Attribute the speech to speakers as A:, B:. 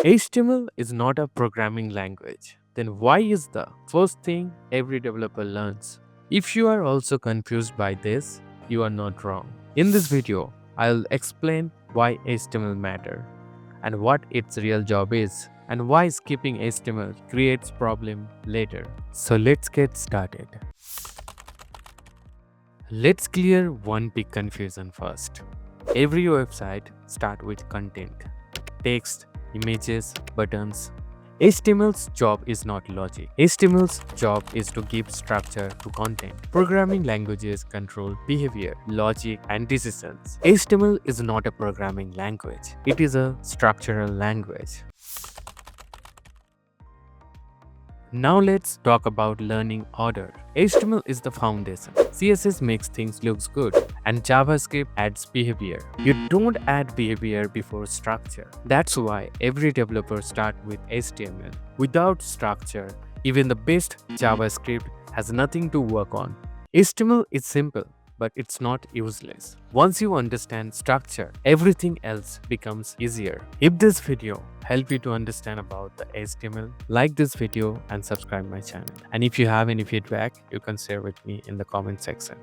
A: HTML is not a programming language. Then why is the first thing every developer learns? If you are also confused by this, you are not wrong. In this video, I'll explain why HTML matter and what its real job is and why skipping HTML creates problem later. So let's get started. Let's clear one big confusion first. Every website starts with content, text, images, buttons. HTML's job is not logic. HTML's job is to give structure to content. Programming languages control behavior, logic, and decisions. HTML is not a programming language. It is a structural language. Now let's talk about learning order. HTML is the foundation. CSS makes things look good and JavaScript adds behavior. You don't add behavior before structure. That's why every developer starts with HTML. Without structure, even the best JavaScript has nothing to work on. HTML is simple, but it's not useless. Once you understand structure, everything else becomes easier. If this video helped you to understand about the HTML, like this video and subscribe my channel. And if you have any feedback, you can share with me in the comment section.